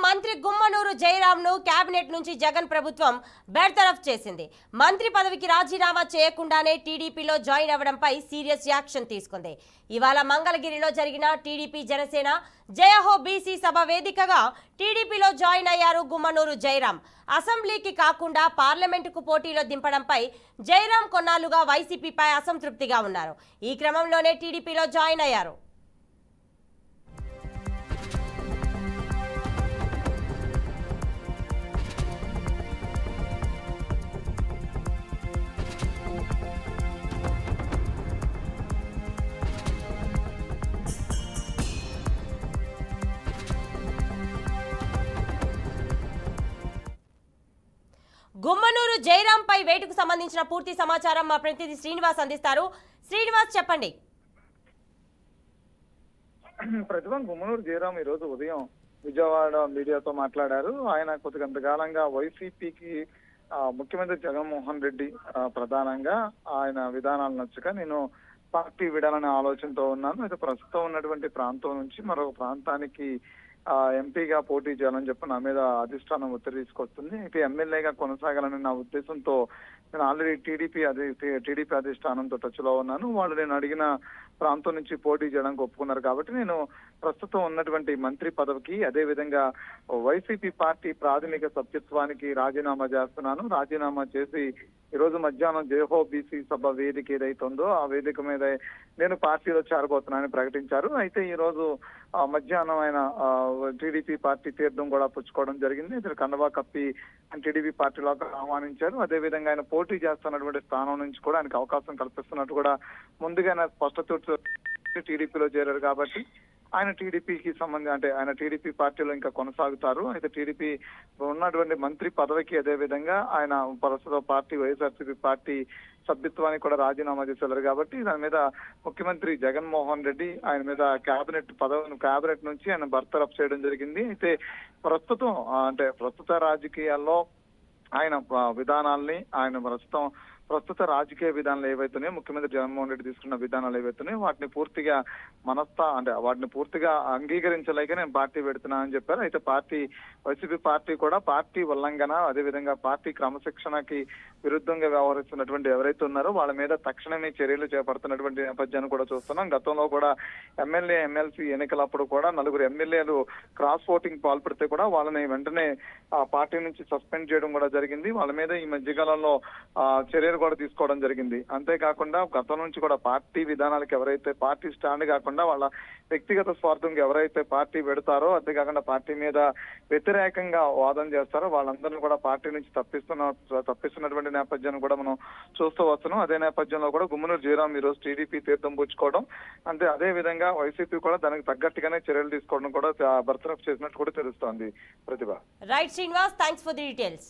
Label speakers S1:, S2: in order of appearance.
S1: మంత్రి గుమ్మనూరు జయరాంను కేబినెట్ నుంచి జగన్ ప్రభుత్వం బెర్తరఫ్ చేసింది. మంత్రి పదవికి రాజీనామా చేయకుండానే టీడీపీలో జాయిన్ అవ్వడంపై సీరియస్ యాక్షన్ తీసుకుంది. ఇవాళ మంగళగిరిలో జరిగిన టీడీపీ జనసేన జయహో బీసీ సభ వేదికగా టీడీపీలో జాయిన్ అయ్యారు గుమ్మనూరు జయరాం. అసెంబ్లీకి కాకుండా పార్లమెంటుకు పోటీలో దింపడంపై జయరాం కొన్నాళ్లుగా వైసీపీపై అసంతృప్తిగా ఉన్నారు. ఈ క్రమంలోనే టీడీపీలో జాయిన్ అయ్యారు. గుమ్మనూరు జయరాం పై వేటుకు సంబంధించిన పూర్తి సమాచారం మా ప్రతినిధి శ్రీనివాస్ అందిస్తారు. శ్రీనివాస్, చెప్పండి.
S2: ప్రతిభ గుమ్మనూరు జయరాం ఈ రోజు ఉదయం విజయవాడ మీడియాతో మాట్లాడారు. ఆయన కొంతకాలంగా వైసీపీకి ముఖ్యమంత్రి జగన్మోహన్ రెడ్డి ప్రధానంగా ఆయన విధానాలు నచ్చక నేను పార్టీ విడాలనే ఆలోచనతో ఉన్నాను. అయితే ప్రస్తుతం ఉన్నటువంటి ప్రాంతం నుంచి మరొక ప్రాంతానికి ఎంపీగా పోటీ చేయాలని చెప్పి నా మీద అధిష్టానం ఒత్తిడి తీసుకొస్తుంది. అయితే ఎమ్మెల్యేగా కొనసాగాలని నా ఉద్దేశంతో నేను ఆల్రెడీ టీడీపీ అధిష్టానంతో టచ్ లో ఉన్నాను. వాళ్ళు నేను అడిగిన ప్రాంతం నుంచి పోటీ చేయడానికి ఒప్పుకున్నారు. కాబట్టి నేను ప్రస్తుతం ఉన్నటువంటి మంత్రి పదవికి అదే విధంగా వైసీపీ పార్టీ ప్రాథమిక సభ్యత్వానికి రాజీనామా చేస్తున్నాను. రాజీనామా చేసి ఈ రోజు మధ్యాహ్నం జయహో బీసీ సభ వేదిక ఏదైతే ఉందో ఆ వేదిక మీద నేను పార్టీలో చేరబోతున్నానని ప్రకటించారు. అయితే ఈ రోజు మధ్యాహ్నం ఆయన టీడీపీ పార్టీ తీర్థం కూడా పుచ్చుకోవడం జరిగింది. ఇద్దరు కండవా కప్పి టీడీపీ పార్టీలోకి ఆహ్వానించారు. అదే విధంగా ఆయన పోటీ చేస్తున్నటువంటి స్థానం నుంచి కూడా ఆయనకు అవకాశం కల్పిస్తున్నట్టు కూడా ముందుగా స్పష్టత టీడీపీలో చేరారు. కాబట్టి ఆయన టీడీపీకి సంబంధించి అంటే ఆయన టీడీపీ పార్టీలో ఇంకా కొనసాగుతారు. అయితే టీడీపీ ఉన్నటువంటి మంత్రి పదవికి అదే విధంగా ఆయన ప్రస్తుత పార్టీ వైఎస్ఆర్సీపీ పార్టీ సభ్యత్వానికి కూడా రాజీనామా చేశారు. కాబట్టి దాని మీద ముఖ్యమంత్రి జగన్మోహన్ రెడ్డి ఆయన మీద కేబినెట్ నుంచి ఆయన బర్తరఫ్ చేయడం జరిగింది. అయితే ప్రస్తుత రాజకీయాల్లో ఆయన విధానాల్ని ఆయన ప్రస్తుత రాజకీయ విధానాలు ఏవైతున్నాయో ముఖ్యమంత్రి జగన్మోహన్ రెడ్డి తీసుకున్న విధానాలు ఏవైతున్నాయో వాటిని పూర్తిగా అంగీకరించలేక నేను పార్టీ పెడుతున్నా అని చెప్పారు. అయితే వైసీపీ పార్టీ కూడా పార్టీ ఉల్లంఘన అదేవిధంగా పార్టీ క్రమశిక్షణకి విరుద్ధంగా వ్యవహరిస్తున్నటువంటి ఎవరైతే ఉన్నారో వాళ్ళ మీద తక్షణమే చర్యలు చేపడుతున్నటువంటి నేపథ్యాన్ని కూడా చూస్తున్నాం. గతంలో కూడా ఎమ్మెల్సీ ఎన్నికలప్పుడు కూడా 4 ఎమ్మెల్యేలు క్రాస్ ఓటింగ్ పాల్పడితే కూడా వాళ్ళని వెంటనే పార్టీ నుంచి సస్పెండ్ చేయడం కూడా జరిగింది. వాళ్ళ మీద ఈ మధ్యకాలంలో చర్యలు కూడా తీసుకోవడం జరిగింది. అంతేకాకుండా గతం నుంచి కూడా పార్టీ విధానాలకు ఎవరైతే పార్టీ స్టాండ్ కాకుండా వాళ్ళ వ్యక్తిగత స్వార్థంకి ఎవరైతే పార్టీ పెడతారో అంతేకాకుండా పార్టీ మీద వ్యతిరేకంగా వాదన చేస్తారో వాళ్ళందరినీ కూడా పార్టీ నుంచి తప్పిస్తున్నటువంటి నేపథ్యాన్ని కూడా మనం చూస్తూ వస్తున్నాం. అదే నేపథ్యంలో కూడా గుమ్మనూరు జయరాం ఈ రోజు టీడీపీ తీర్థం పుచ్చుకోవడం అదే విధంగా వైసీపీ కూడా దానికి తగ్గట్టుగానే చర్యలు తీసుకోవడం కూడా బర్తరఫ్ చేసినట్టు కూడా తెలుస్తోంది. Pratibha.
S1: Right Srinivas, thanks for the details.